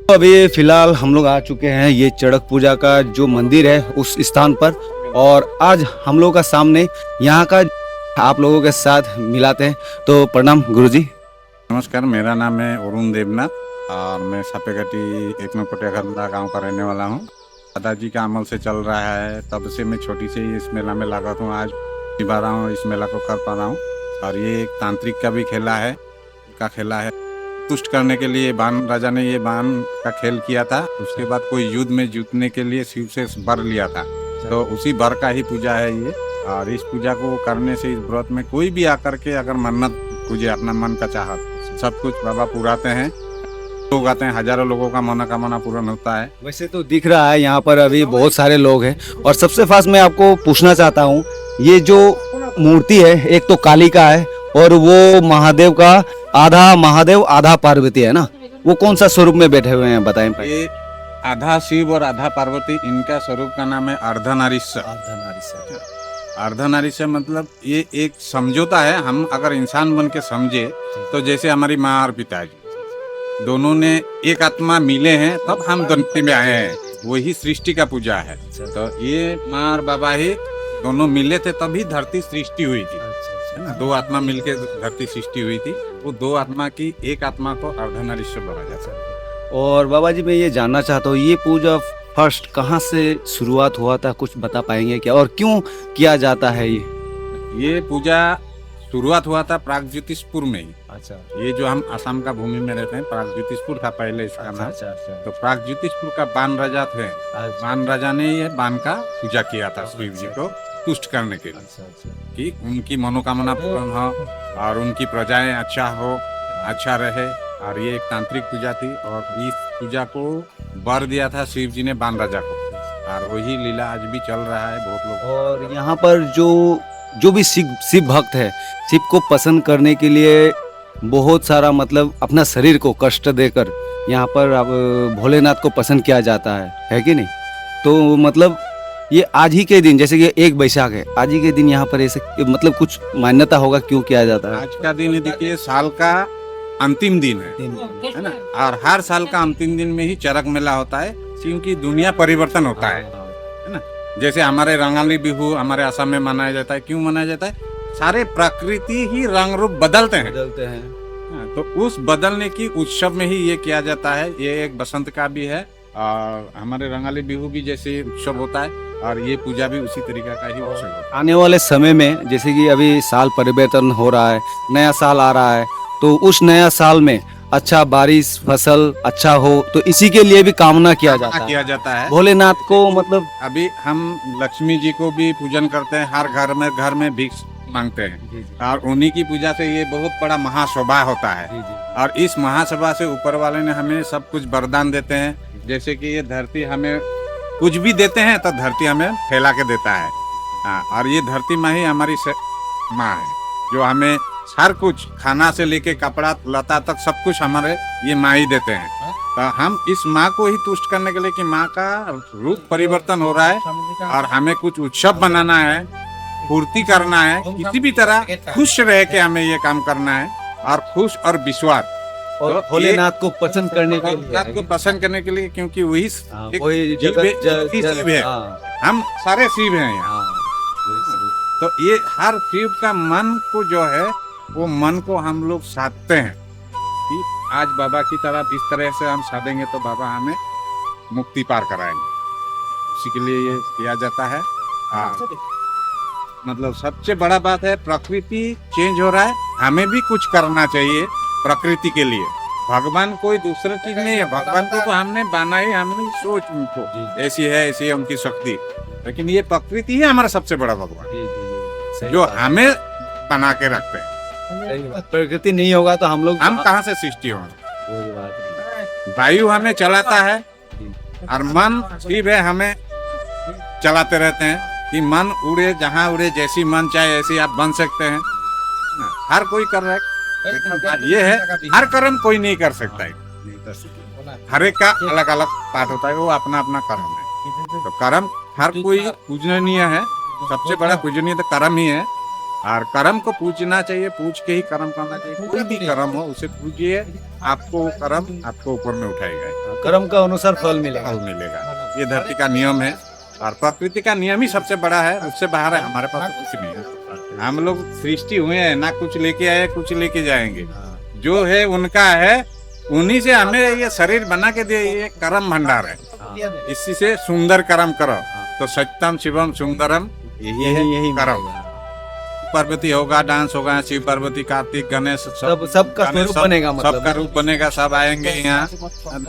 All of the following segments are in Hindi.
तो अभी फिलहाल हम लोग आ चुके हैं ये चड़क पूजा का जो मंदिर है उस स्थान पर। और आज हम लोग का सामने यहाँ का आप लोगों के साथ मिलाते हैं। तो प्रणाम गुरुजी। नमस्कार, मेरा नाम है अरुण देवनाथ और मैं सापेघाटी एक नंबर पटियाखंदा गाँव का रहने वाला हूँ। दादाजी का अमल से चल रहा है, तब से मैं छोटी से ही इस मेला में लगा हूँ। आज निभा रहा हूँ, इस मेला को कर पा रहा हूँ। और ये एक तांत्रिक का भी खेला है तुष्ट करने के लिए। बाण राजा ने ये बाण का खेल किया था, उसके बाद कोई युद्ध में जीतने के लिए शिव से वर लिया था, तो उसी वर का ही पूजा है ये। और इस पूजा को करने से इस व्रत में कोई भी आकर के अगर मन्नत पूजे, अपना मन का चाहत सब कुछ बाबा पुराते हैं। लोग आते हैं, हजारों लोगों का मनोकामना पूर्ण होता है। वैसे तो दिख रहा है यहाँ पर अभी बहुत सारे लोग हैं। और सबसे फास्ट मैं आपको पूछना चाहता हूँ, ये जो मूर्ति है एक तो काली का है और वो महादेव का, आधा महादेव आधा पार्वती है ना, वो कौन सा स्वरूप में बैठे हुए हैं बताएं। ये आधा शिव और आधा पार्वती, इनका स्वरूप का नाम है अर्धनारीश्वर। अर्धनारीश्वर मतलब ये एक समझौता है। हम अगर इंसान बन के समझे तो जैसे हमारी माँ और पिताजी दोनों ने एक आत्मा मिले हैं, तब हम धरती में आए हैं, वही सृष्टि का पूजा है। तो ये माँ और बाबा ही दोनों मिले थे, तभी धरती सृष्टि हुई थी, है ना। दो आत्मा मिलके धरती सृष्टि हुई थी, वो दो आत्मा की एक आत्मा को अर्धनारीश्वर बोला जाता है। और बाबा जी मैं ये जानना चाहता हूँ, ये पूजा फर्स्ट कहाँ से शुरुआत हुआ था, कुछ बता पाएंगे क्या, और क्यों किया जाता है ये पूजा शुरुआत हुआ था प्रागज्योतिषपुर में ही। अच्छा। ये जो हम असम का भूमि में रहते हैं, प्रागज्योतिषपुर था पहले इसका नाम। अच्छा। तो प्रागज्योतिषपुर का बाण राजा थे, बाण राजा ने ये बाण का पूजा किया था शिव जी को तुष्ट करने के लिए, कि उनकी मनोकामना पूर्ण हो और उनकी प्रजाएं अच्छा रहे। और ये एक तांत्रिक पूजा थी, और इस पूजा को वर दिया था शिव जी ने बाण राजा को, और वही लीला आज भी चल रहा है। बहुत लोग और यहाँ पर जो भी शिव भक्त है, शिव को पसंद करने के लिए बहुत सारा मतलब अपना शरीर को कष्ट देकर यहाँ पर अब भोलेनाथ को पसंद किया जाता है कि नहीं। तो मतलब ये आज ही के दिन, जैसे कि 1 वैशाख है, आज ही के दिन यहाँ पर ऐसे मतलब कुछ मान्यता होगा क्यों किया जाता है। आज का दिन देखिए साल का अंतिम दिन है ना। और हर साल का अंतिम दिन में ही चरक मेला होता है, क्योंकि दुनिया परिवर्तन होता है ना। जैसे हमारे रंगाली बिहू हमारे असम में मनाया जाता है, क्यों मनाया जाता है, सारे प्रकृति ही रंग रूप बदलते हैं। तो उस बदलने की उत्सव में ही ये किया जाता है। ये एक बसंत का भी है, और हमारे रंगाली बिहू भी जैसे उत्सव होता है, और ये पूजा भी उसी तरीका का ही उत्सव होता है। आने वाले समय में जैसे कि अभी साल परिवर्तन हो रहा है, नया साल आ रहा है, तो उस नया साल में अच्छा बारिश फसल अच्छा हो, तो इसी के लिए भी कामना किया जाता है भोलेनाथ को। मतलब अभी हम लक्ष्मी जी को भी पूजन करते हैं, हर घर में भिक्ष मांगते हैं, और उन्हीं की पूजा से ये बहुत बड़ा महासभा होता है। और इस महासभा से ऊपर वाले ने हमें सब कुछ वरदान देते हैं। जैसे कि ये धरती हमें कुछ भी देते हैं तो धरती हमें फैला के देता है। हाँ, और ये धरती माँ ही हमारी माँ है, जो हमें हर कुछ खाना से लेके कपड़ा लता तक सब कुछ हमारे ये माँ ही देते हैं। तो हम इस माँ को ही तुष्ट करने के लिए, कि माँ का रूप परिवर्तन हो रहा है और हमें कुछ उत्सव बनाना है, पूर्ति करना है, किसी भी तरह खुश रह के हमें ये काम करना है, और खुश और विश्वास और भोलेनाथ को पसंद करने के लिए, क्योंकि वही शिव है। हम सारे शिव हैं यहाँ। तो ये हर शिव का मन को जो है, वो मन को हम लोग साधते हैं कि आज बाबा की तरफ इस तरह से हम साधेंगे तो बाबा हमें मुक्ति पार कराएंगे। उसी के लिए ये किया जाता है। मतलब सबसे बड़ा बात है, प्रकृति चेंज हो रहा है, हमें भी कुछ करना चाहिए प्रकृति के लिए। भगवान कोई दूसरा चीज नहीं है, भगवान को तो हमने बनाई, हमने सोच उनको ऐसी है उनकी शक्ति, लेकिन ये प्रकृति है हमारा सबसे बड़ा भगवान, जो हमें बना के रखते हैं। प्रकृति नहीं होगा तो हम कहाँ से सृष्टि होंगे। वायु हमें चलाता है, और मन शिव है हमें चलाते रहते हैं, कि मन उड़े जहाँ उड़े, जैसी मन चाहे ऐसी आप बन सकते हैं। हर कोई कर रहा है, ये है हर कर्म कोई नहीं कर सकता है। हर एक का अलग अलग पाठ होता है, वो अपना अपना कर्म है। तो कर्म हर कोई पूजनीय है, सबसे बड़ा पूजनीय तो कर्म ही है। और कर्म को पूजना चाहिए, पूछ के ही कर्म करना चाहिए। कोई भी कर्म हो उसे पूजिए, आपको कर्म आपको ऊपर में उठाएगा, कर्म का अनुसार फल मिलेगा। फल मिलेगा। ये धरती का नियम है और प्रकृति का नियम ही सबसे बड़ा है, उससे बाहर है हमारे पास तो कुछ नहीं है। हम लोग सृष्टि हुए हैं, ना कुछ लेके आए कुछ लेके जाएंगे, जो है उनका है, उन्हीं से हमें ये शरीर बना के दिए, ये कर्म भंडार है। इसी से सुंदर कर्म करो तो सत्यम शिवम सुंदरम, यही कर्म। पार्वती होगा, डांस होगा, शिव पार्वती कार्तिक गणेश सबका स्वरूप बनेगा, मतलब सबका रूप बनेगा, सब आएंगे यहाँ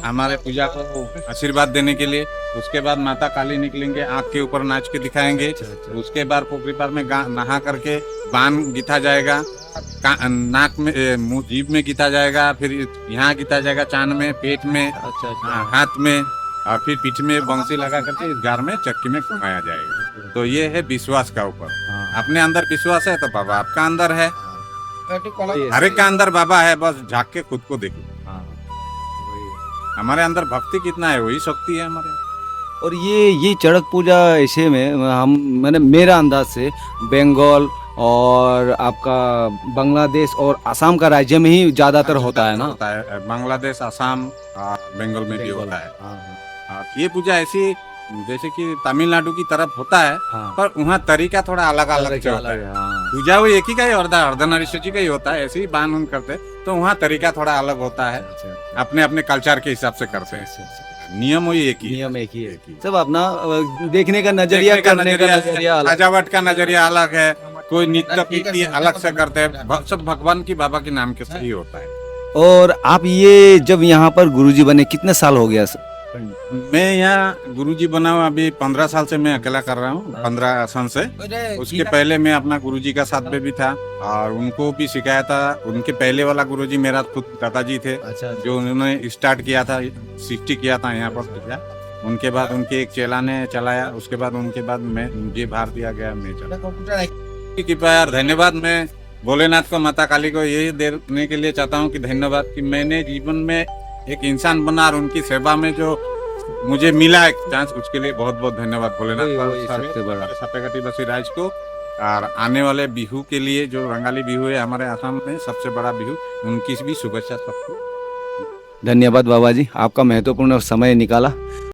हमारे पूजा को आशीर्वाद देने के लिए। उसके बाद माता काली निकलेंगे, आँख के ऊपर नाच के दिखाएंगे। उसके बाद पोखरी पार में नहा करके बाण गीता जाएगा, नाक में मुंह जीभ में गीता जाएगा, फिर यहाँ गीता जाएगा चांद में, पेट में, हाथ में, और फिर पीठ में बंसी लगा करके इस गार में चक्की में घुमाया जाएगा। तो ये है विश्वास का ऊपर। अपने अंदर विश्वास है तो बाबा आपका अंदर है, हर एक का अंदर बाबा है, बस झाँक के खुद को देखो। हमारे अंदर भक्ति कितना है वही शक्ति है हमारे। और ये चड़क पूजा ऐसे में हम मैंने मेरा अंदाज से बंगाल और आपका बांग्लादेश और असम का राज्य में ही ज्यादातर होता है ना? होता है, बांग्लादेश, असम और बंगाल में भी होता है। और ये पूजा ऐसी जैसे कि तमिलनाडु की तरफ होता है, पर वहाँ तरीका थोड़ा अलग अलग होता है। पूजा वो एक ही का ही अर्धनारीश्वर का ही होता है, ऐसे ही बान उन करते, तो वहाँ तरीका थोड़ा अलग होता है, अपने अपने कल्चर के हिसाब से करते हैं। नियम वही एक ही, नियम एक ही है। सब अपना देखने का नजरिया, करने का नजरिया, सजावट का नजरिया अलग है, कोई नृत्य कीर्ति अलग से करते हैं, सब भगवान की बाबा के नाम के सही होता है। और आप ये जब यहाँ पर गुरुजी बने कितने साल हो गया सर? मैं यहाँ गुरुजी बना हूँ अभी 15 साल से, मैं अकेला कर रहा हूँ 15 साल से। उसके पहले मैं अपना गुरुजी का साथ में भी था और उनको भी सिखाया था। उनके पहले वाला गुरुजी मेरा खुद दादाजी थे, जो उन्होंने स्टार्ट किया था, सृष्टि किया था यहाँ पर पूजा। उनके बाद उनके एक चेला ने चलाया, उसके बाद उनके बाद मैं, मुझे भार दिया गया, मैं चला। कृपया यार, धन्यवाद। मैं भोलेनाथ को, माता काली को यही देने के लिए चाहता हूँ कि धन्यवाद कि मैंने जीवन में एक इंसान बना और उनकी सेवा में जो मुझे मिला एक चांस, उसके लिए बहुत बहुत धन्यवाद भोलेनाथ सपेगटी बसी राज को। और आने वाले बिहू के लिए, जो रंगाली बिहू है हमारे आसाम में सबसे बड़ा बिहू, उनकी भी शुभेच्छा सबको। धन्यवाद बाबा जी, आपका महत्वपूर्ण समय निकाला।